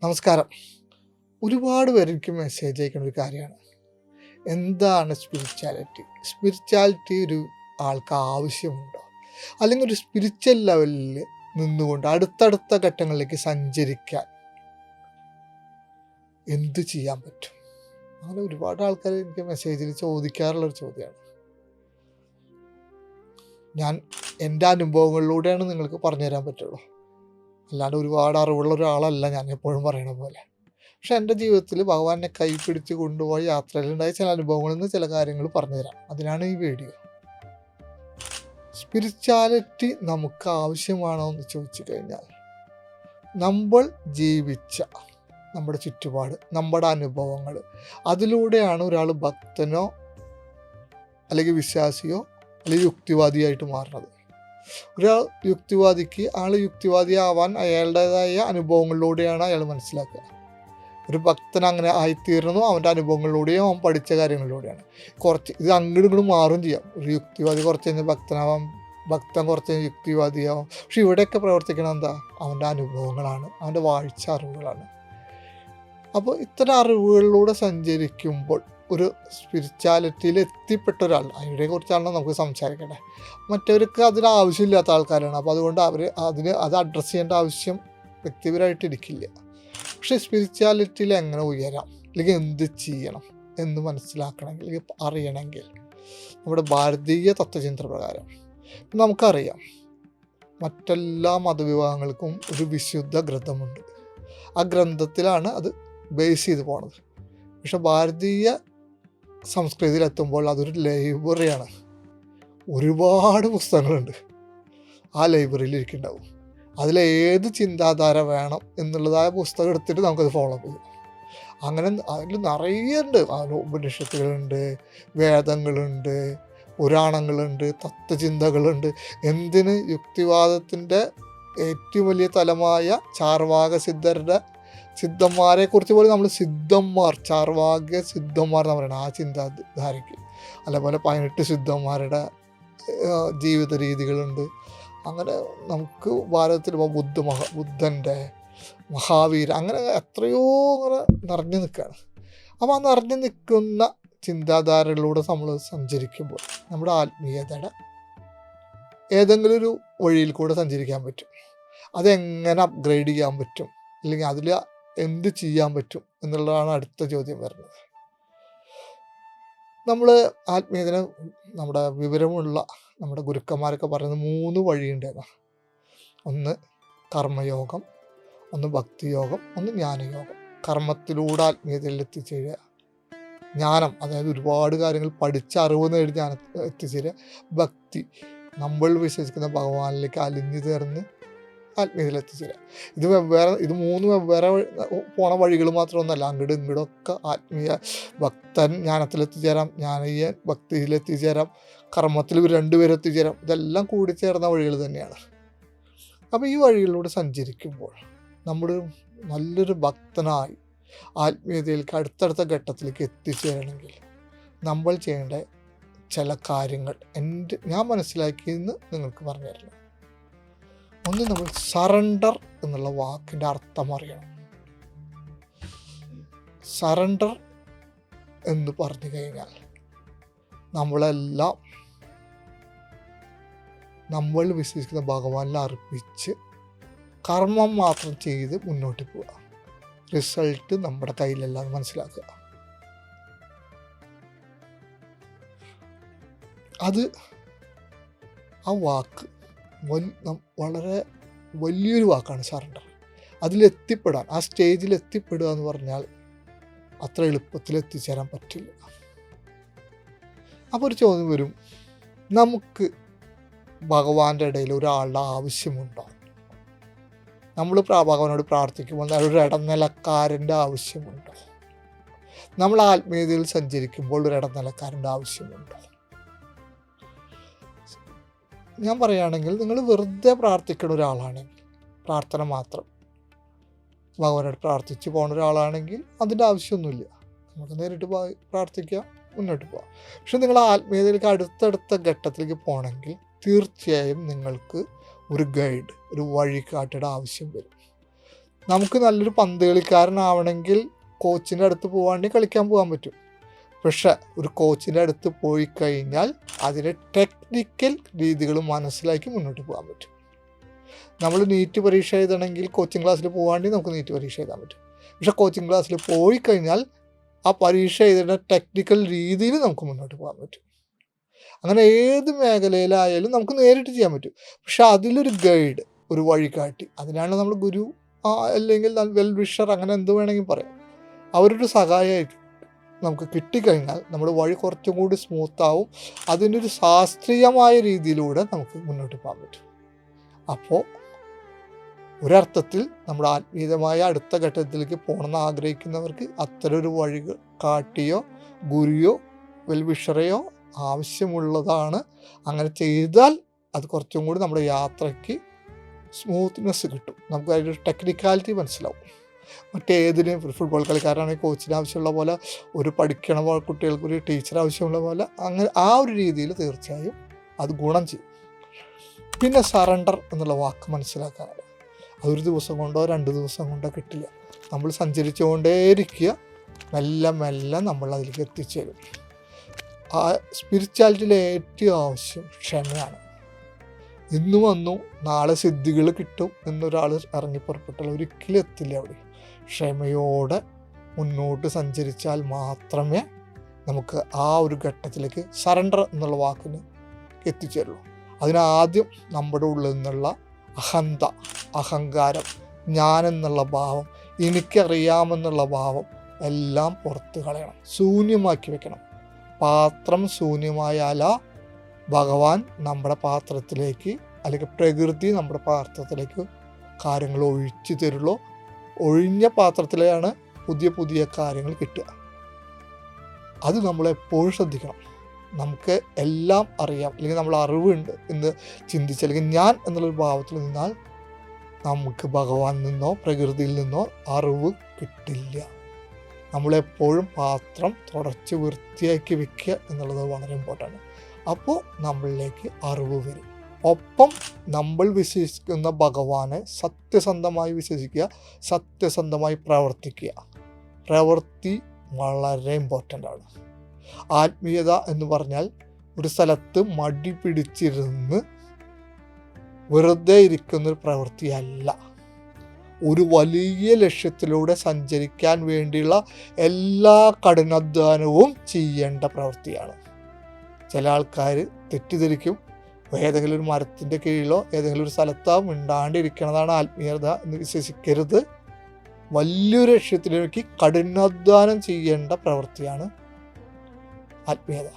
നമസ്കാരം. ഒരുപാട് പേര് എനിക്ക് മെസ്സേജ് അയക്കുന്ന ഒരു കാര്യമാണ്. എന്താണ് സ്പിരിച്വാലിറ്റി? സ്പിരിച്വാലിറ്റി ഒരു ആൾക്ക് ആവശ്യമുണ്ടോ? അല്ലെങ്കിൽ ഒരു സ്പിരിച്വൽ ലെവലിൽ നിന്നുകൊണ്ട് അടുത്തടുത്ത ഘട്ടങ്ങളിലേക്ക് സഞ്ചരിക്കാൻ എന്ത് ചെയ്യാൻ പറ്റും? അങ്ങനെ ഒരുപാട് ആൾക്കാർ എനിക്ക് മെസ്സേജിൽ ചോദിക്കാറുള്ളൊരു ചോദ്യമാണ്. ഞാൻ എൻ്റെ അനുഭവങ്ങളിലൂടെയാണ് നിങ്ങൾക്ക് പറഞ്ഞു തരാൻ പറ്റുള്ളൂ. അല്ലാണ്ട് ഒരുപാട് അറിവുള്ള ഒരാളല്ല ഞാൻ എപ്പോഴും പറയണ പോലെ. പക്ഷെ എൻ്റെ ജീവിതത്തിൽ ഭഗവാൻ എന്നെ കൈ പിടിച്ച് കൊണ്ടുപോയി യാത്രയിലുണ്ടായ ചില അനുഭവങ്ങളിൽ നിന്ന് ചില കാര്യങ്ങൾ പറഞ്ഞു തരാം. അതിനാണ് ഈ വീഡിയോ. സ്പിരിച്വാലിറ്റി നമുക്ക് ആവശ്യമാണോ എന്ന് ചോദിച്ചു കഴിഞ്ഞാൽ, നമ്മൾ ജീവിച്ച നമ്മുടെ ചുറ്റുപാട്, നമ്മുടെ അനുഭവങ്ങൾ, അതിലൂടെയാണ് ഒരാൾ ഭക്തനോ അല്ലെങ്കിൽ വിശ്വാസിയോ അല്ലെങ്കിൽ യുക്തിവാദിയായിട്ട് മാറുന്നത്. ഒരാൾ യുക്തിവാദിക്ക് യുക്തിവാദിയാവാൻ അയാളുടേതായ അനുഭവങ്ങളിലൂടെയാണ് അയാൾ മനസ്സിലാക്കുക. ഒരു ഭക്തൻ അങ്ങനെ ആയിത്തീർന്നു അവൻ്റെ അനുഭവങ്ങളിലൂടെയും അവൻ പഠിച്ച കാര്യങ്ങളിലൂടെയാണ്. ഇത് അങ്ങോട്ടും ഇങ്ങോട്ടും മാറും ചെയ്യാം. ഒരു യുക്തിവാദി കുറച്ച് കഴിഞ്ഞാൽ ഭക്തനാവാം, ഭക്തൻ കുറച്ച് കഴിഞ്ഞാൽ യുക്തിവാദിയാവും. പക്ഷെ ഇവിടെയൊക്കെ പ്രവർത്തിക്കണം എന്താ? അവൻ്റെ അനുഭവങ്ങളാണ്, അവൻ്റെ വാഴ്ച അറിവുകളാണ്. അപ്പോൾ ഇത്തരം അറിവുകളിലൂടെ സഞ്ചരിക്കുമ്പോൾ ഒരു സ്പിരിച്വാലിറ്റിയിൽ എത്തിപ്പെട്ട ഒരാൾ, അതിനെ കുറിച്ചാണ് നമുക്ക് സംസാരിക്കേണ്ടത്. മറ്റവർക്ക് അതിന് ആവശ്യമില്ലാത്ത ആൾക്കാരാണ്. അപ്പോൾ അതുകൊണ്ട് അത് അഡ്രസ്സ് ചെയ്യേണ്ട ആവശ്യം വ്യക്തിപരമായിട്ടിരിക്കില്ല. പക്ഷേ സ്പിരിച്വാലിറ്റിയിൽ എങ്ങനെ ഉയരാം, അല്ലെങ്കിൽ എന്ത് ചെയ്യണം എന്ന് മനസ്സിലാക്കണമെങ്കിൽ, അല്ലെങ്കിൽ അറിയണമെങ്കിൽ, നമ്മുടെ ഭാരതീയ തത്വചിന്ത പ്രകാരം നമുക്കറിയാം, മറ്റെല്ലാ മതവിഭാഗങ്ങൾക്കും ഒരു വിശുദ്ധ ഗ്രന്ഥമുണ്ട്. ആ ഗ്രന്ഥത്തിലാണ് അത് ബേസ് ചെയ്ത് പോണത്. പക്ഷെ ഭാരതീയ സംസ്കൃതിയിലെത്തുമ്പോൾ അതൊരു ലൈബ്രറിയാണ്. ഒരുപാട് പുസ്തകങ്ങളുണ്ട് ആ ലൈബ്രറിയിൽ ഇരിക്കുന്നുണ്ടാവും. അതിലേത് ചിന്താധാര വേണം എന്നുള്ളതായ പുസ്തകം എടുത്തിട്ട് നമുക്കത് ഫോളോ ചെയ്യാം. അങ്ങനെ അതിൽ നിറയെ ഉണ്ട്. ഉപനിഷത്തുകളുണ്ട്, വേദങ്ങളുണ്ട്, പുരാണങ്ങളുണ്ട്, തത്വചിന്തകളുണ്ട്. എന്തിന് യുക്തിവാദത്തിൻ്റെ ഏറ്റവും വലിയ തലമായ ചാർവാക സിദ്ധന്മാരെ കുറിച്ച് പോലും നമ്മൾ ചാർവാക സിദ്ധന്മാർ എന്ന് പറയുന്നത് ആ ചിന്താധാരയ്ക്ക്. അതേപോലെ 18 സിദ്ധന്മാരുടെ ജീവിത രീതികളുണ്ട്. അങ്ങനെ നമുക്ക് ഭാരതത്തിൽ ബുദ്ധൻ്റെ, മഹാവീര, അങ്ങനെ എത്രയോ അങ്ങനെ നിറഞ്ഞു നിൽക്കുകയാണ്. അപ്പോൾ ആ നിറഞ്ഞു നിൽക്കുന്ന ചിന്താധാരകളിലൂടെ നമ്മൾ സഞ്ചരിക്കുമ്പോൾ നമ്മുടെ ആത്മീയതയുടെ ഏതെങ്കിലും ഒരു വഴിയിൽ കൂടെ സഞ്ചരിക്കാൻ പറ്റും. അതെങ്ങനെ അപ്ഗ്രേഡ് ചെയ്യാൻ പറ്റും, അല്ലെങ്കിൽ അതിൽ എന്ത് ചെയ്യാൻ പറ്റും എന്നുള്ളതാണ് അടുത്ത ചോദ്യം വരുന്നത്. നമ്മൾ ആത്മീയതനെ നമ്മുടെ വിവരമുള്ള നമ്മുടെ ഗുരുക്കന്മാരൊക്കെ പറയുന്നത് 3 വഴിയുണ്ടെന്ന്. ഒന്ന് കർമ്മയോഗം, ഒന്ന് ഭക്തിയോഗം, ഒന്ന് ജ്ഞാനയോഗം. കർമ്മത്തിലൂടെ ആത്മീയതയിൽ എത്തിച്ചേരുക. ജ്ഞാനം, അതായത് ഒരുപാട് കാര്യങ്ങൾ പഠിച്ച അറിവ് നേടി ജ്ഞാനത്തിൽ എത്തിച്ചേരുക. ഭക്തി, നമ്മൾ വിശ്വസിക്കുന്ന ഭഗവാനിലേക്ക് അലിഞ്ഞു ചേർന്ന് ആത്മീയതയിൽ എത്തിച്ചേരുക. ഇത് 3 വെവ്വേറെ പോണ വഴികൾ മാത്രമൊന്നുമല്ല. അങ്ങോട്ടും ഇങ്ങോട്ടൊക്കെ ആത്മീയ ഭക്തൻ ജ്ഞാനത്തിലെത്തിച്ചേരാം, ജ്ഞാനീയൻ ഭക്തിയിലെത്തിച്ചേരാം, കർമ്മത്തിൽ ഇവർ രണ്ടുപേരും എത്തിച്ചേരാം. ഇതെല്ലാം കൂടിച്ചേർന്ന വഴികൾ തന്നെയാണ്. അപ്പോൾ ഈ വഴികളിലൂടെ സഞ്ചരിക്കുമ്പോൾ നമ്മൾ നല്ലൊരു ഭക്തനായി ആത്മീയതയിലേക്ക് അടുത്തടുത്ത ഘട്ടത്തിലേക്ക് എത്തിച്ചേരണമെങ്കിൽ നമ്മൾ ചെയ്യേണ്ട ചില കാര്യങ്ങൾ ഞാൻ മനസ്സിലാക്കിയെന്ന് നിങ്ങൾക്ക് പറഞ്ഞു തരണം. ഒന്ന്, നമ്മൾ സറണ്ടർ എന്നുള്ള വാക്കിൻ്റെ അർത്ഥം അറിയണം. സറണ്ടർ എന്ന് പറഞ്ഞു കഴിഞ്ഞാൽ നമ്മളെല്ലാം നമ്മൾ വിശ്വസിക്കുന്ന ഭഗവാനിൽ അർപ്പിച്ച് കർമ്മം മാത്രം ചെയ്ത് മുന്നോട്ട് പോവുക. റിസൾട്ട് നമ്മുടെ കയ്യിലല്ല എന്ന് മനസ്സിലാക്കുക. ആ വാക്ക് വളരെ വലിയൊരു വാക്കാണ് സറണ്ടർ. അതിലെത്തിപ്പെടാൻ, ആ സ്റ്റേജിൽ എത്തിപ്പെടുക എന്ന് പറഞ്ഞാൽ അത്ര എളുപ്പത്തിൽ എത്തിച്ചേരാൻ പറ്റില്ല. അപ്പോൾ ഒരു ചോദ്യം വരും, നമുക്ക് ഭഗവാന്റെ ഇടയിൽ ഒരാളുടെ ആവശ്യമുണ്ടോ? നമ്മൾ ഭഗവാനോട് പ്രാർത്ഥിക്കുമ്പോൾ ഒരു ഇടനിലക്കാരൻ്റെ ആവശ്യമുണ്ടോ? നമ്മൾ ആത്മീയതയിൽ സഞ്ചരിക്കുമ്പോൾ ഒരു ഇടനിലക്കാരൻ്റെ ആവശ്യമുണ്ടോ? ഞാൻ പറയുകയാണെങ്കിൽ, നിങ്ങൾ വെറുതെ പ്രാർത്ഥിക്കുന്ന ഒരാളാണെങ്കിൽ, പ്രാർത്ഥന മാത്രം ഭഗവാനോട് പ്രാർത്ഥിച്ച് പോകുന്ന ഒരാളാണെങ്കിൽ അതിൻ്റെ ആവശ്യമൊന്നുമില്ല. നമുക്ക് നേരിട്ട് പ്രാർത്ഥിക്കാം, മുന്നോട്ട് പോകാം. പക്ഷെ നിങ്ങൾ ആത്മീയതയിലേക്ക് അടുത്തടുത്ത ഘട്ടത്തിലേക്ക് പോകണമെങ്കിൽ തീർച്ചയായും നിങ്ങൾക്ക് ഒരു ഗൈഡ്, ഒരു വഴികാട്ടിയുടെ ആവശ്യം വരും. നമുക്ക് നല്ലൊരു പന്ത് കളിക്കാരനാവണമെങ്കിൽ കോച്ചിൻ്റെ അടുത്ത് പോകാണ്ടെങ്കിൽ കളിക്കാൻ പോകാൻ പറ്റും. പക്ഷേ ഒരു കോച്ചിൻ്റെ അടുത്ത് പോയി കഴിഞ്ഞാൽ അതിൻ്റെ ടെക്നിക്കൽ രീതികൾ മനസ്സിലാക്കി മുന്നോട്ട് പോകാൻ പറ്റും. നമ്മൾ നീറ്റ് പരീക്ഷ എഴുതണമെങ്കിൽ കോച്ചിങ് ക്ലാസ്സിൽ പോകാണ്ടെങ്കിൽ നമുക്ക് നീറ്റ് പരീക്ഷ എഴുതാൻ പറ്റും. പക്ഷേ കോച്ചിങ് ക്ലാസ്സിൽ പോയി കഴിഞ്ഞാൽ ആ പരീക്ഷ എഴുതുന്ന ടെക്നിക്കൽ രീതിയിൽ നമുക്ക് മുന്നോട്ട് പോകാൻ പറ്റും. അങ്ങനെ ഏത് മേഖലയിലായാലും നമുക്ക് നേരിട്ട് ചെയ്യാൻ പറ്റും. പക്ഷെ അതിലൊരു ഗൈഡ്, ഒരു വഴികാട്ടി, അതിനാണ് നമ്മൾ ഗുരു അല്ലെങ്കിൽ വെൽ വിഷർ, അങ്ങനെ എന്ത് വേണമെങ്കിൽ പറയാം, അവരുടെ സഹായമായിട്ട് നമുക്ക് കിട്ടിക്കഴിഞ്ഞാൽ നമ്മുടെ വഴി കുറച്ചും കൂടി സ്മൂത്താവും. അതിൻ്റെ ഒരു ശാസ്ത്രീയമായ രീതിയിലൂടെ നമുക്ക് മുന്നോട്ട് പോകാൻ പറ്റും. അപ്പോൾ ഒരർത്ഥത്തിൽ നമ്മുടെ ആത്മീയമായ അടുത്ത ഘട്ടത്തിലേക്ക് പോകണമെന്ന് ആഗ്രഹിക്കുന്നവർക്ക് അത്തരം ഒരു വഴി കാട്ടിയോ ഗുരുയോ വെൽവിഷറയോ ആവശ്യമുള്ളതാണ്. അങ്ങനെ ചെയ്താൽ അത് കുറച്ചും കൂടി നമ്മുടെ യാത്രയ്ക്ക് സ്മൂത്ത്നെസ് കിട്ടും. നമുക്ക് അതിൻ്റെ ഒരു ടെക്നിക്കാലിറ്റി മനസ്സിലാവും. മറ്റേതിനും ഫുട്ബോൾ കളിക്കാരാണെങ്കിൽ കോച്ചിന് ആവശ്യമുള്ള പോലെ, ഒരു പഠിക്കണ കുട്ടികൾക്ക് ഒരു ടീച്ചർ ആവശ്യമുള്ള പോലെ, അങ്ങനെ ആ ഒരു രീതിയിൽ തീർച്ചയായും അത് ഗുണം ചെയ്യും. പിന്നെ സറണ്ടർ എന്നുള്ള വാക്ക് മനസ്സിലാക്കാനാണ്. അതൊരു ദിവസം കൊണ്ടോ 2 ദിവസം കൊണ്ടോ കിട്ടില്ല. നമ്മൾ സഞ്ചരിച്ചുകൊണ്ടേയിരിക്കുക, മെല്ലെ മെല്ലെ നമ്മൾ അതിലേക്ക് എത്തിച്ചേരും. ആ സ്പിരിച്വാലിറ്റിയിലെ ഏറ്റവും ആവശ്യം ക്ഷമയാണ്. ഇന്ന് വന്നു നാളെ സിദ്ധികൾ കിട്ടും എന്നൊരാൾ ഇറങ്ങി പുറപ്പെട്ടാൽ ഒരിക്കലും എത്തില്ല അവിടെ. ക്ഷമയോടെ മുന്നോട്ട് സഞ്ചരിച്ചാൽ മാത്രമേ നമുക്ക് ആ ഒരു ഘട്ടത്തിലേക്ക് സറണ്ടർ എന്നുള്ള വാക്കിന് എത്തിച്ചേരുള്ളൂ. അതിനാദ്യം നമ്മുടെ ഉള്ളിൽ നിന്നുള്ള അഹന്ത, അഹങ്കാരം, ഞാനെന്നുള്ള ഭാവം, എനിക്കറിയാമെന്നുള്ള ഭാവം എല്ലാം പുറത്ത് കളയണം, ശൂന്യമാക്കി വെക്കണം. പാത്രം ശൂന്യമായാല ഭഗവാൻ നമ്മുടെ പാത്രത്തിലേക്ക്, അല്ലെങ്കിൽ പ്രകൃതി നമ്മുടെ പാത്രത്തിലേക്ക് കാര്യങ്ങൾ ഒഴിച്ചു തരുള്ളൂ. ഒഴിഞ്ഞ പാത്രത്തിലാണ് പുതിയ പുതിയ കാര്യങ്ങൾ കിട്ടുക. അത് നമ്മളെപ്പോഴും ശ്രദ്ധിക്കണം. നമുക്ക് എല്ലാം അറിയാം, അല്ലെങ്കിൽ നമ്മൾ അറിവുണ്ട് എന്ന് ചിന്തിച്ച്, അല്ലെങ്കിൽ ഞാൻ എന്നുള്ളൊരു ഭാവത്തിൽ നിന്നാൽ നമുക്ക് ഭഗവാനിൽ നിന്നോ പ്രകൃതിയിൽ നിന്നോ അറിവ് കിട്ടില്ല. നമ്മളെപ്പോഴും പാത്രം തുടച്ച് വൃത്തിയാക്കി വെക്കുക എന്നുള്ളത് വളരെ ഇമ്പോർട്ടൻ്റ്. അപ്പോൾ നമ്മളിലേക്ക് അറിവ് വരും. ഒപ്പം നമ്മൾ വിശ്വസിക്കുന്ന ഭഗവാനെ സത്യസന്ധമായി വിശ്വസിക്കുക, സത്യസന്ധമായി പ്രവർത്തിക്കുക. പ്രവൃത്തി വളരെ ഇമ്പോർട്ടൻ്റ് ആണ്. ആത്മീയത എന്ന് പറഞ്ഞാൽ ഒരു സ്ഥലത്ത് മടി പിടിച്ചിരുന്ന് വെറുതെ ഇരിക്കുന്നൊരു പ്രവൃത്തിയല്ല. ഒരു വലിയ ലക്ഷ്യത്തിലൂടെ സഞ്ചരിക്കാൻ വേണ്ടിയുള്ള എല്ലാ കഠിനാധ്വാനവും ചെയ്യേണ്ട പ്രവൃത്തിയാണ്. ചില ആൾക്കാർ തെറ്റിദ്ധരിക്കും, ഏതെങ്കിലും ഒരു മരത്തിൻ്റെ കീഴിലോ ഏതെങ്കിലും ഒരു സ്ഥലത്തോ മിണ്ടാണ്ടിരിക്കുന്നതാണ് ആത്മീയത എന്ന് വിശ്വസിക്കരുത്. വലിയൊരു ലക്ഷ്യത്തിലേക്ക് കഠിനാധ്വാനം ചെയ്യേണ്ട പ്രവൃത്തിയാണ് ആത്മീയത.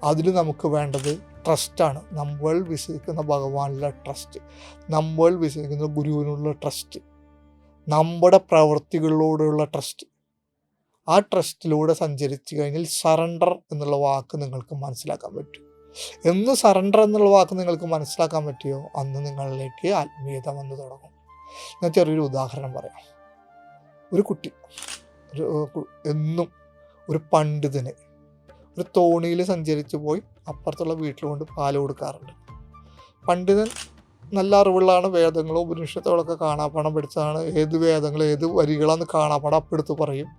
അതിൽ നമുക്ക് വേണ്ടത് ട്രസ്റ്റാണ്. നമ്മൾ വിശ്വസിക്കുന്ന ഭഗവാനിലുള്ള ട്രസ്റ്റ്, നമ്മൾ വിശ്വസിക്കുന്ന ഗുരുവിനുള്ള ട്രസ്റ്റ്, നമ്മുടെ പ്രവൃത്തികളിലൂടെയുള്ള ട്രസ്റ്റ്. ആ ട്രസ്റ്റിലൂടെ സഞ്ചരിച്ചു കഴിഞ്ഞാൽ സറണ്ടർ എന്നുള്ള വാക്ക് നിങ്ങൾക്ക് മനസ്സിലാക്കാൻ പറ്റും. എന്ന് സറണ്ടർ എന്നുള്ള വാക്ക് നിങ്ങൾക്ക് മനസ്സിലാക്കാൻ പറ്റിയോ അന്ന് നിങ്ങളിലേക്ക് ആത്മീയത വന്നു തുടങ്ങും. ഞാൻ ചെറിയൊരു ഉദാഹരണം പറയാം. ഒരു കുട്ടി എന്നും ഒരു പണ്ഡിതന് ഒരു തോണിയിൽ സഞ്ചരിച്ച് പോയി അപ്പുറത്തുള്ള വീട്ടിൽ കൊണ്ട് പാല് കൊടുക്കാറുണ്ട്. പണ്ഡിതൻ നല്ല അറിവുള്ളതാണ്, വേദങ്ങളോ ഉപനിഷത്തുകളൊക്കെ കാണാപ്പാടം പഠിച്ചതാണ്, ഏത് വേദങ്ങൾ ഏത് വരികളാന്ന് കാണാപ്പാടം അപ്പെടുത്ത് പറയും.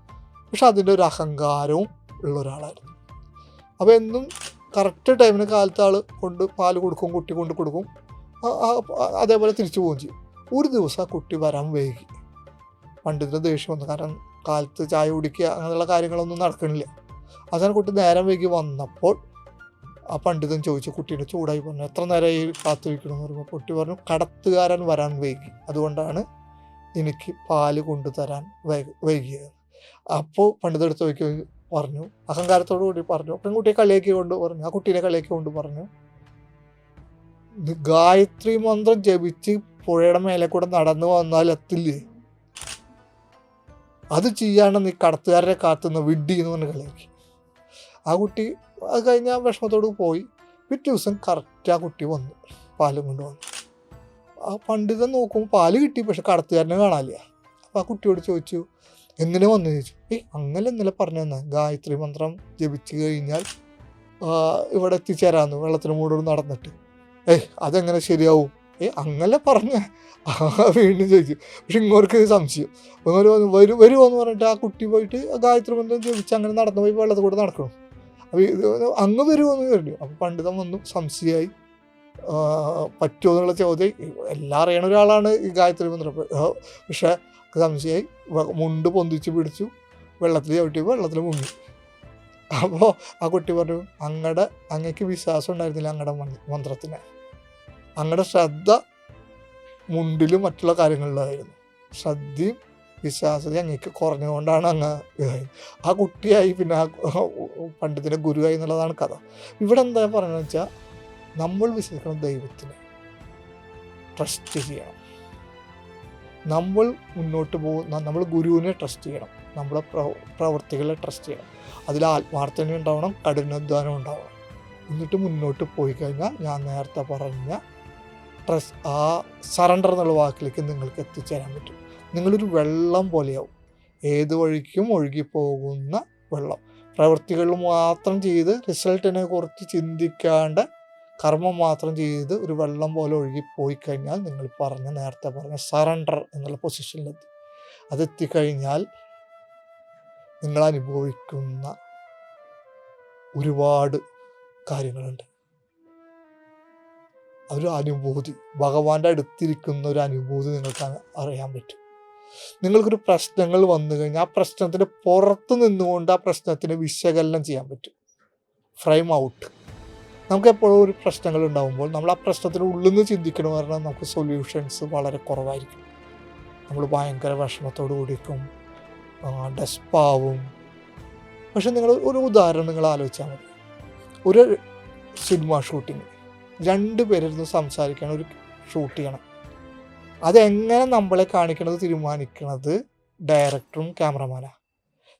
പക്ഷെ അതിൻ്റെ ഒരു അഹങ്കാരവും ഉള്ള ഒരാളായിരുന്നു. അപ്പോൾ എന്നും കറക്റ്റ് ടൈമിന് കാലത്ത് ആൾ കൊണ്ട് പാല് കൊടുക്കും, കുട്ടി കൊണ്ട് കൊടുക്കും, അതേപോലെ തിരിച്ചു പോവുകയും ചെയ്യും. ഒരു ദിവസം ആ കുട്ടി വരാൻ വൈകി. പണ്ഡിതന് ദേഷ്യം വന്നു, കാരണം കാലത്ത് ചായ കുടിക്കുക അങ്ങനെയുള്ള കാര്യങ്ങളൊന്നും നടക്കണില്ല. അവസാനം കുട്ടി നേരം വൈകി വന്നപ്പോൾ ആ പണ്ഡിതൻ ചോദിച്ചു, കുട്ടീനെ ചൂടായി പറഞ്ഞു, എത്ര നേരമായി കാത്തു വയ്ക്കണമെന്ന് പറയുമ്പോൾ കുട്ടി പറഞ്ഞു, കടത്തുകാരൻ വരാൻ വൈകി, അതുകൊണ്ടാണ് എനിക്ക് പാല് കൊണ്ടുതരാൻ വൈകിയത്. അപ്പോൾ പണ്ഡിതെടുത്ത് വയ്ക്കുക പറഞ്ഞു, അഹങ്കാരത്തോടു കൂടി പറഞ്ഞു, പെൺകുട്ടിയെ കളിയാക്കി കൊണ്ട് പറഞ്ഞു, ആ കുട്ടീനെ കളിയാക്കി കൊണ്ട് പറഞ്ഞു, ഗായത്രി മന്ത്രം ജപിച്ച് പുഴയുടെ മേലെ കൂടെ നടന്നു വന്നാൽ എത്തില്ലേ, അത് ചെയ്യാണ് നീ കടത്തുകാരനെ കാത്തുന്ന വിഡ്ഡി എന്ന് പറഞ്ഞ് കളിയാക്കി. ആ കുട്ടി അത് കഴിഞ്ഞ് ആ വിഷമത്തോട് പോയി. പിറ്റേ ദിവസം കറക്റ്റ് ആ കുട്ടി വന്നു, പാലും കൊണ്ട് വന്നു. ആ പണ്ഡിതൻ നോക്കുമ്പോൾ പാല് കിട്ടി, പക്ഷെ കടത്തുകാരനെ കാണാനില്ല. അപ്പോൾ ആ കുട്ടിയോട് ചോദിച്ചു, എങ്ങനെ വന്നു ചോദിച്ചു. അങ്ങനെ ഇന്നലെ പറഞ്ഞു തന്നെ, ഗായത്രി മന്ത്രം ജപിച്ച് കഴിഞ്ഞാൽ ഇവിടെ എത്തിച്ചേരാമെന്ന്, വെള്ളത്തിന് മൂടോട് നടന്നിട്ട്. അതെങ്ങനെ ശരിയാവും അങ്ങനെ പറഞ്ഞ വീണ്ടും ചോദിച്ചു. പക്ഷെ ഇങ്ങോർക്ക് സംശയം. ഇങ്ങോട്ട് വരുമോ എന്ന് പറഞ്ഞിട്ട് ആ കുട്ടി പോയിട്ട് ഗായത്രി മന്ത്രം ജപിച്ച് അങ്ങനെ നടന്നു പോയി വെള്ളത്തിൽ കൂടെ നടക്കണം. അപ്പോൾ ഇത് അങ്ങ് വരുമോ എന്ന് പറഞ്ഞു. അപ്പോൾ പണ്ഡിതൻ വന്നു, സംശയമായി. പറ്റുമോ എന്നുള്ള ചോദ്യം, എല്ലാം അറിയണ ഒരാളാണ് ഈ ഗായത്രി മന്ത്രം. പക്ഷേ സംശയമായി, മുണ്ട് പൊന്തിച്ച് പിടിച്ചു, വെള്ളത്തിൽ ചവിട്ടിയപ്പോൾ വെള്ളത്തിൽ മുങ്ങി. അപ്പോൾ ആ കുട്ടി പറഞ്ഞു, അങ്ങക്ക് വിശ്വാസം ഉണ്ടായിരുന്നില്ല അങ്ങടെ മന്ത്രത്തിന്, അങ്ങടെ ശ്രദ്ധ മുണ്ടിലും മറ്റുള്ള കാര്യങ്ങളിലായിരുന്നു, ശ്രദ്ധയും വിശ്വാസതയും അങ്ങക്ക് കുറഞ്ഞുകൊണ്ടാണ് അങ്ങ് ഇതായി. ആ കുട്ടിയായി പിന്നെ ആ പണ്ഡിതൻ്റെ ഗുരുവായി എന്നുള്ളതാണ് കഥ. ഇവിടെ എന്താ പറയുന്നത് വെച്ചാൽ, നമ്മൾ വിശ്വസിക്കുന്ന ദൈവത്തിനെ ട്രസ്റ്റ് ചെയ്യണം. നമ്മൾ മുന്നോട്ട് പോകുന്ന നമ്മൾ ഗുരുവിനെ ട്രസ്റ്റ് ചെയ്യണം, നമ്മളെ പ്രവൃത്തികളെ ട്രസ്റ്റ് ചെയ്യണം. അതിൽ ആത്മാർത്ഥത ഉണ്ടാവണം, കഠിനാധ്വാനം ഉണ്ടാവണം. എന്നിട്ട് മുന്നോട്ട് പോയി കഴിഞ്ഞാൽ ഞാൻ നേരത്തെ പറഞ്ഞ ആ സറണ്ടർ എന്നുള്ള വാക്കിലേക്ക് നിങ്ങൾക്ക് എത്തിച്ചേരാൻ പറ്റും. നിങ്ങളൊരു വെള്ളം പോലെയാവും, ഏത് വഴിക്കും ഒഴുകിപ്പോകുന്ന വെള്ളം. പ്രവൃത്തികൾ മാത്രം ചെയ്ത് റിസൾട്ടിനെ കുറിച്ച് ചിന്തിക്കാണ്ട് കർമ്മം മാത്രം ചെയ്ത് ഒരു വെള്ളം പോലെ ഒഴുകിപ്പോയി കഴിഞ്ഞാൽ നിങ്ങൾ നേരത്തെ പറഞ്ഞ സറണ്ടർ എന്നുള്ള പൊസിഷനിലെത്തി. അതെത്തിക്കഴിഞ്ഞാൽ നിങ്ങൾ അനുഭവിക്കുന്ന ഒരുപാട് കാര്യങ്ങളുണ്ട്. ഒരു അനുഭൂതി, ഭഗവാന്റെ അടുത്തിരിക്കുന്ന ഒരു അനുഭൂതി നിങ്ങൾക്ക് അറിയാൻ പറ്റും. നിങ്ങൾക്കൊരു പ്രശ്നങ്ങൾ വന്നു കഴിഞ്ഞാൽ ആ പ്രശ്നത്തിന് പുറത്ത് നിന്നുകൊണ്ട് ആ പ്രശ്നത്തിന് വിശകലനം ചെയ്യാൻ പറ്റും. Frame out. നമുക്ക് എപ്പോഴും ഒരു പ്രശ്നങ്ങൾ ഉണ്ടാകുമ്പോൾ നമ്മൾ ആ പ്രശ്നത്തിന് ഉള്ളിൽ നിന്ന് ചിന്തിക്കണമെന്ന് പറഞ്ഞാൽ നമുക്ക് സൊല്യൂഷൻസ് വളരെ കുറവായിരിക്കും. നമ്മൾ ഭയങ്കര വിഷമത്തോട് കൂടിക്കും, ഡെസ്പാവും. പക്ഷെ നിങ്ങൾ ഒരു ഉദാഹരണം നിങ്ങൾ ആലോചിച്ചാൽ മതി. ഒരു സിനിമ ഷൂട്ടിങ് 2 പേരിരുന്ന് സംസാരിക്കണം, ഒരു ഷൂട്ട് ചെയ്യണം. അതെങ്ങനെ നമ്മളെ കാണിക്കണത് തീരുമാനിക്കുന്നത് ഡയറക്ടറും ക്യാമറമാനാണ്.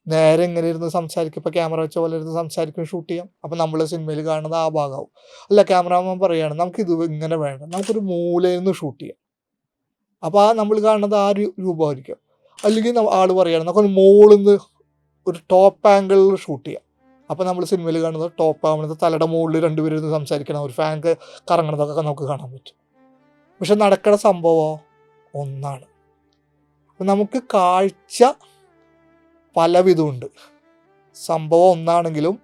നേരെ ഇങ്ങനെ ഇരുന്ന് സംസാരിക്കും, ഇപ്പോൾ ക്യാമറ വെച്ച പോലെ ഇരുന്ന് സംസാരിക്കും, ഷൂട്ട് ചെയ്യാം. അപ്പം നമ്മൾ സിനിമയിൽ കാണുന്നത് ആ ഭാഗമാവും. അല്ല, ക്യാമറാമാൻ പറയുകയാണ് നമുക്കിത് ഇങ്ങനെ വേണ്ട, നമുക്കൊരു മൂലയിൽ നിന്ന് ഷൂട്ട് ചെയ്യാം. അപ്പോൾ ആ നമ്മൾ കാണുന്നത് ആ രൂപമായിരിക്കും. അല്ലെങ്കിൽ ആൾ പറയുകയാണ് നമുക്കൊരു മുകളിൽ നിന്ന് ഒരു ടോപ്പ് ആംഗിളിൽ ഷൂട്ട് ചെയ്യാം. അപ്പോൾ നമ്മൾ സിനിമയിൽ കാണുന്നത് ടോപ്പ് ആവുന്നത് തലയുടെ മുകളിൽ 2 പേരിരുന്ന് സംസാരിക്കണം, ഒരു ഫാൻ കറങ്ങണതൊക്കെ നമുക്ക് കാണാൻ പറ്റും. പക്ഷെ നടക്കുന്ന സംഭവം ഒന്നാണ്. അപ്പം നമുക്ക് കാഴ്ച പലവിധമുണ്ട്. സംഭവം ഒന്നാണെങ്കിലും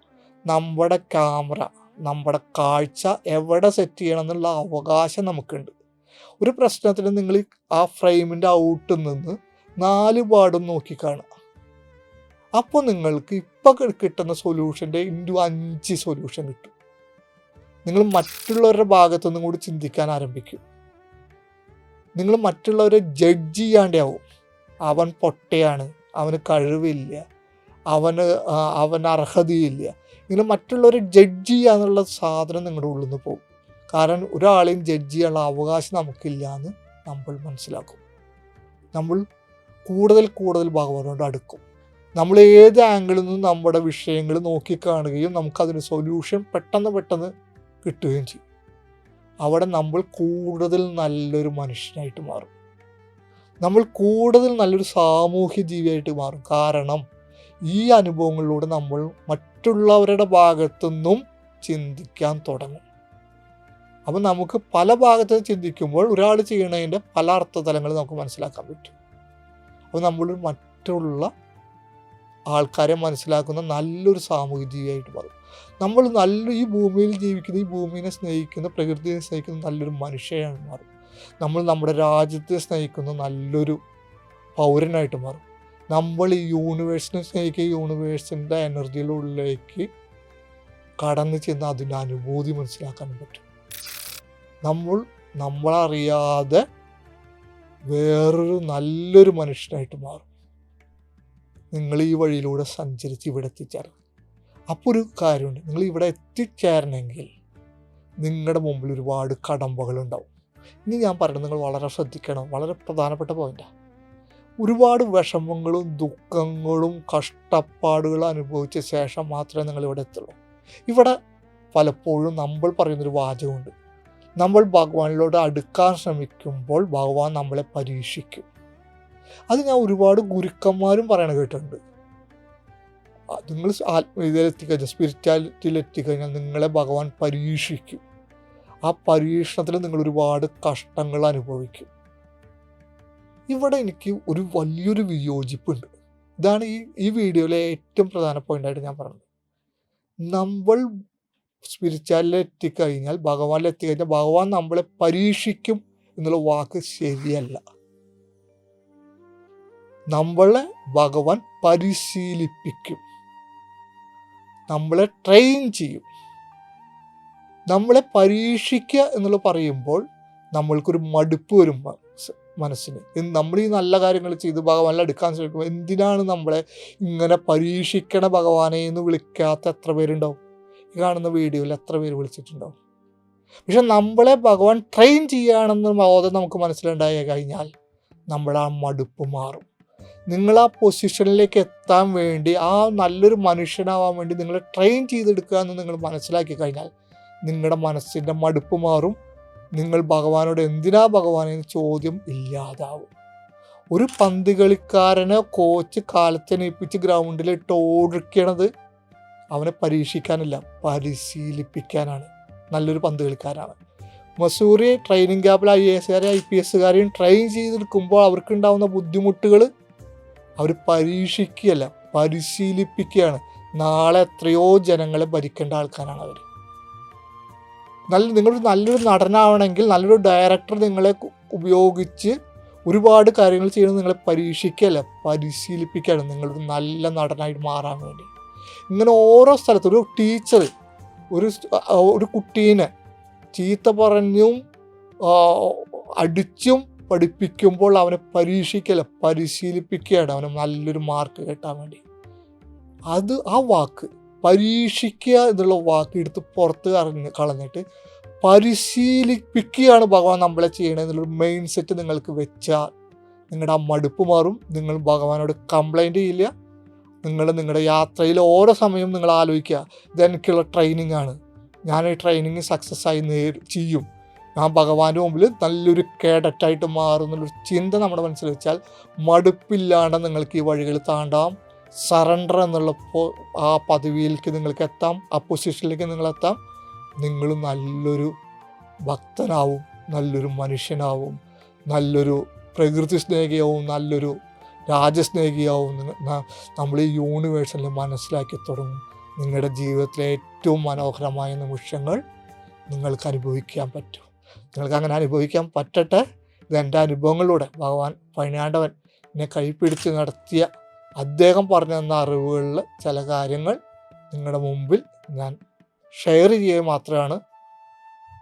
നമ്മുടെ ക്യാമറ, നമ്മുടെ കാഴ്ച എവിടെ സെറ്റ് ചെയ്യണം എന്നുള്ള അവകാശം നമുക്കുണ്ട്. ഒരു പ്രശ്നത്തിന് നിങ്ങൾ ആ ഫ്രെയിമിൻ്റെ ഔട്ടിൽ നിന്ന് 4 പാടും നോക്കിക്കാണുക. അപ്പോൾ നിങ്ങൾക്ക് ഇപ്പം കിട്ടുന്ന സൊല്യൂഷൻ്റെ × 5 സൊല്യൂഷൻ കിട്ടും. നിങ്ങൾ മറ്റുള്ളവരുടെ ഭാഗത്തുനിന്നും കൂടി ചിന്തിക്കാൻ ആരംഭിക്കും. നിങ്ങൾ മറ്റുള്ളവരെ ജഡ്ജ് ചെയ്യാണ്ടാവും. അവൻ പൊട്ടയാണ്, അവന് കഴിവില്ല, അവന് അർഹതയില്ല. ഇങ്ങനെ മറ്റുള്ളവരെ ജഡ്ജ് ചെയ്യുക എന്നുള്ള സാധനം നിങ്ങളുടെ ഉള്ളിൽ നിന്ന് പോകും. കാരണം ഒരാളെയും ജഡ്ജ് ചെയ്യാനുള്ള അവകാശം നമുക്കില്ല എന്ന് നമ്മൾ മനസ്സിലാക്കും. നമ്മൾ കൂടുതൽ ഭഗവാനോട് അടുക്കും. നമ്മൾ ഏത് ആംഗിളിൽ നിന്നും നമ്മുടെ വിഷയങ്ങൾ നോക്കിക്കാണുകയും നമുക്കതിന് സൊല്യൂഷൻ പെട്ടെന്ന് കിട്ടുകയും ചെയ്യും. അവിടെ നമ്മൾ കൂടുതൽ നല്ലൊരു മനുഷ്യനായിട്ട് മാറും. നമ്മൾ കൂടുതൽ നല്ലൊരു സാമൂഹ്യ ജീവിയായിട്ട് മാറും. കാരണം ഈ അനുഭവങ്ങളിലൂടെ നമ്മൾ മറ്റുള്ളവരുടെ ഭാഗത്തുനിന്നും ചിന്തിക്കാൻ തുടങ്ങും. അപ്പം നമുക്ക് പല ഭാഗത്തുനിന്ന് ചിന്തിക്കുമ്പോൾ ഒരാൾ ചെയ്യണതിൻ്റെ പല അർത്ഥതലങ്ങൾ നമുക്ക് മനസ്സിലാക്കാൻ പറ്റും. അപ്പോൾ നമ്മൾ മറ്റുള്ള ആൾക്കാരെ മനസ്സിലാക്കുന്ന നല്ലൊരു സാമൂഹ്യ ജീവിയായിട്ട് മാറും. നമ്മൾ ഈ ഭൂമിയിൽ ജീവിക്കുന്ന, ഈ ഭൂമിയെ സ്നേഹിക്കുന്ന, പ്രകൃതിയെ സ്നേഹിക്കുന്ന നല്ലൊരു മനുഷ്യനായി മാറും. നമ്മൾ നമ്മുടെ രാജ്യത്തെ സ്നേഹിക്കുന്ന നല്ലൊരു പൗരനായിട്ട് മാറും. നമ്മൾ ഈ യൂണിവേഴ്സിനെ സ്നേഹിക്കുക, യൂണിവേഴ്സിൻ്റെ എനർജിയിലുള്ളിലേക്ക് കടന്നു ചെന്ന് അതിൻ്റെ അനുഭൂതി മനസ്സിലാക്കാൻ പറ്റും. നമ്മളറിയാതെ വേറൊരു നല്ലൊരു മനുഷ്യനായിട്ട് മാറും. നിങ്ങൾ ഈ വഴിയിലൂടെ സഞ്ചരിച്ച് ഇവിടെ എത്തിച്ചേരണം. അപ്പോൾ ഒരു കാര്യമുണ്ട്, നിങ്ങൾ ഇവിടെ എത്തിച്ചേരണമെങ്കിൽ നിങ്ങളുടെ മുമ്പിൽ ഒരുപാട് കടമ്പകളുണ്ടാവും. ഇനി ഞാൻ പറയുന്നത് നിങ്ങൾ വളരെ ശ്രദ്ധിക്കണം, വളരെ പ്രധാനപ്പെട്ട പോയിൻ്റാണ്. ഒരുപാട് വിഷമങ്ങളും ദുഃഖങ്ങളും കഷ്ടപ്പാടുകളും അനുഭവിച്ച ശേഷം മാത്രമേ നിങ്ങൾ ഇവിടെ എത്തുള്ളൂ. ഇവിടെ പലപ്പോഴും നമ്മൾ പറയുന്നൊരു വാചകമുണ്ട്, നമ്മൾ ഭഗവാനിലോട് അടുക്കാൻ ശ്രമിക്കുമ്പോൾ ഭഗവാൻ നമ്മളെ പരീക്ഷിക്കും. അത് ഞാൻ ഒരുപാട് ഗുരുക്കന്മാരും പറയണ കേട്ടിട്ടുണ്ട്. നിങ്ങൾ ആത്മീയതയിൽ എത്തിക്കഴിഞ്ഞാൽ, സ്പിരിച്വാലിറ്റിയിൽ എത്തിക്കഴിഞ്ഞാൽ നിങ്ങളെ ഭഗവാൻ പരീക്ഷിക്കും. ആ പരീക്ഷണത്തിൽ നിങ്ങൾ ഒരുപാട് കഷ്ടങ്ങൾ അനുഭവിക്കും. ഇവിടെ എനിക്ക് ഒരു വലിയൊരു വിയോജിപ്പുണ്ട്. ഇതാണ് ഈ വീഡിയോയിലെ ഏറ്റവും പ്രധാന പോയിന്റായിട്ട് ഞാൻ പറഞ്ഞത്. നമ്മൾ സ്പിരിച്വാലിറ്റി എത്തിക്കഴിഞ്ഞാൽ, ഭഗവാനിൽ എത്തിക്കഴിഞ്ഞാൽ ഭഗവാൻ നമ്മളെ പരീക്ഷിക്കും എന്നുള്ള വാക്ക് ശരിയല്ല. നമ്മളെ ഭഗവാൻ പരിശീലിപ്പിക്കും, നമ്മളെ ട്രെയിൻ ചെയ്യും. നമ്മളെ പരീക്ഷിക്കുക എന്നുള്ള പറയുമ്പോൾ നമ്മൾക്കൊരു മടുപ്പ് വരും മനസ്സിന്. നമ്മൾ ഈ നല്ല കാര്യങ്ങൾ ചെയ്ത് ഭഗവാനിൽ എടുക്കാൻ ശ്രമിക്കുമ്പോൾ എന്തിനാണ് നമ്മളെ ഇങ്ങനെ പരീക്ഷിക്കണ ഭഗവാനെ എന്ന് വിളിക്കാത്ത എത്ര പേരുണ്ടാവും? ഈ കാണുന്ന വീഡിയോയിൽ എത്ര പേര് വിളിച്ചിട്ടുണ്ടാവും? പക്ഷെ നമ്മളെ ഭഗവാൻ ട്രെയിൻ ചെയ്യുകയാണെന്ന് ബോധം നമുക്ക് മനസ്സിലുണ്ടായി കഴിഞ്ഞാൽ നമ്മുടെ ആ മടുപ്പ് മാറും. നിങ്ങൾ ആ പൊസിഷനിലേക്ക് എത്താൻ വേണ്ടി, ആ നല്ലൊരു മനുഷ്യനാവാൻ വേണ്ടി നിങ്ങളെ ട്രെയിൻ ചെയ്തെടുക്കുക എന്ന് നിങ്ങൾ മനസ്സിലാക്കി കഴിഞ്ഞാൽ നിങ്ങളുടെ മനസ്സിൻ്റെ മടുപ്പ് മാറും. നിങ്ങൾ ഭഗവാനോട് എന്തിനാ ഭഗവാനെ ചോദ്യം ഇല്ലാതാവും. ഒരു പന്ത് കളിക്കാരനെ കോച്ച് കാലത്തെണീപ്പിച്ച് ഗ്രൗണ്ടിലിട്ട് ഓടിക്കണത് അവനെ പരീക്ഷിക്കാനല്ല, പരിശീലിപ്പിക്കാനാണ്. നല്ലൊരു പന്ത് കളിക്കാരാണ്. മസൂറി ട്രെയിനിങ് ക്യാമ്പിൽ IAS IPS ട്രെയിൻ ചെയ്തെടുക്കുമ്പോൾ അവർക്കുണ്ടാകുന്ന ബുദ്ധിമുട്ടുകൾ അവർ പരീക്ഷിക്കുകയല്ല, പരിശീലിപ്പിക്കുകയാണ്. നാളെ എത്രയോ ജനങ്ങളെ ഭരിക്കേണ്ട ആൾക്കാരാണ് അവർ. നിങ്ങളൊരു നല്ലൊരു നടനാവണമെങ്കിൽ നല്ലൊരു ഡയറക്ടർ നിങ്ങളെ ഉപയോഗിച്ച് ഒരുപാട് കാര്യങ്ങൾ ചെയ്യണം. നിങ്ങളെ പരീക്ഷിക്കുകയല്ല, പരിശീലിപ്പിക്കുകയാണ് നിങ്ങളൊരു നല്ല നടനായിട്ട് മാറാൻ വേണ്ടി. ഇങ്ങനെ ഓരോ സ്ഥലത്തും ഒരു ടീച്ചർ ഒരു കുട്ടീനെ ചീത്ത പറഞ്ഞും അടിച്ചും പഠിപ്പിക്കുമ്പോൾ അവനെ പരീക്ഷിക്കല്ല, പരിശീലിപ്പിക്കുകയാണ് അവനെ നല്ലൊരു മാർക്ക് കിട്ടാൻ വേണ്ടി. ആ വാക്ക് പരീക്ഷിക്കുക എന്നുള്ള വാക്ക് എടുത്ത് പുറത്ത് കളഞ്ഞിട്ട് പരിശീലിപ്പിക്കുകയാണ് ഭഗവാൻ നമ്മളെ ചെയ്യണത് എന്നുള്ളൊരു മെയിൻ സെറ്റ് നിങ്ങൾക്ക് വെച്ചാൽ നിങ്ങളുടെ ആ മടുപ്പ് മാറും. നിങ്ങൾ ഭഗവാനോട് കംപ്ലൈൻറ്റ് ചെയ്യില്ല. നിങ്ങളുടെ യാത്രയിൽ ഓരോ സമയവും നിങ്ങൾ ആലോചിക്കുക, ഇതെനിക്കുള്ള ട്രെയിനിങ് ആണ്, ഞാൻ ഈ ട്രെയിനിങ് സക്സസ് ആയി ചെയ്യും, ഞാൻ ഭഗവാന്റെ മുമ്പിൽ നല്ലൊരു കേഡറ്റായിട്ട് മാറും എന്നുള്ളൊരു ചിന്ത നമ്മുടെ മനസ്സിൽ വെച്ചാൽ മടുപ്പില്ലാണ്ട് നിങ്ങൾക്ക് ഈ വഴികൾ താണ്ടാം. സറണ്ടർ എന്നുള്ള ആ പദവിയിലേക്ക് നിങ്ങൾക്ക് എത്താം, ആ പൊസിഷനിലേക്ക് നിങ്ങളെത്താം. നിങ്ങൾ നല്ലൊരു ഭക്തനാവും, നല്ലൊരു മനുഷ്യനാവും, നല്ലൊരു പ്രകൃതി സ്നേഹിയാവും, നല്ലൊരു രാജസ്നേഹിയാവും. നമ്മൾ ഈ യൂണിവേഴ്സിൽ മനസ്സിലാക്കി തുടങ്ങും. നിങ്ങളുടെ ജീവിതത്തിലെ ഏറ്റവും മനോഹരമായ നിമിഷങ്ങൾ നിങ്ങൾക്ക് അനുഭവിക്കാൻ പറ്റും. നിങ്ങൾക്ക് അങ്ങനെ അനുഭവിക്കാൻ പറ്റട്ടെ. ഇതെൻ്റെ അനുഭവങ്ങളിലൂടെ ഭഗവാൻ പഴനിയാണ്ടവൻ എന്നെ കൈപ്പിടിച്ച് നടത്തിയ, അദ്ദേഹം പറഞ്ഞു തന്ന അറിവുകളിൽ ചില കാര്യങ്ങൾ നിങ്ങളുടെ മുമ്പിൽ ഞാൻ ഷെയർ ചെയ്യുക മാത്രമാണ്.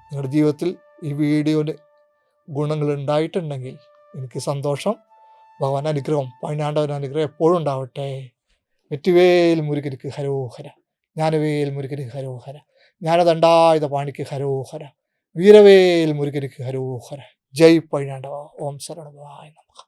നിങ്ങളുടെ ജീവിതത്തിൽ ഈ വീഡിയോയിൽ ഗുണങ്ങൾ ഉണ്ടായിട്ടുണ്ടെങ്കിൽ എനിക്ക് സന്തോഷം. ഭഗവാൻ അനുഗ്രഹം, പഴനിയാണ്ടവൻ അനുഗ്രഹം എപ്പോഴും ഉണ്ടാവട്ടെ. വെറ്റിവേൽ മുരുകനിക്ക് ഹരോഹര, ജ്ഞാനവേൽ മുരുകനിക്ക് ഹരോഹര, ജ്ഞാനദണ്ഡായുധ പാണിക്ക് ഹരോഹര, വീരവേൽ മുരുകനിക്ക് ഹരോഹര. ജയ് പഴനിയാണ്ടവ. ഓം ശരണമായ നമഃ.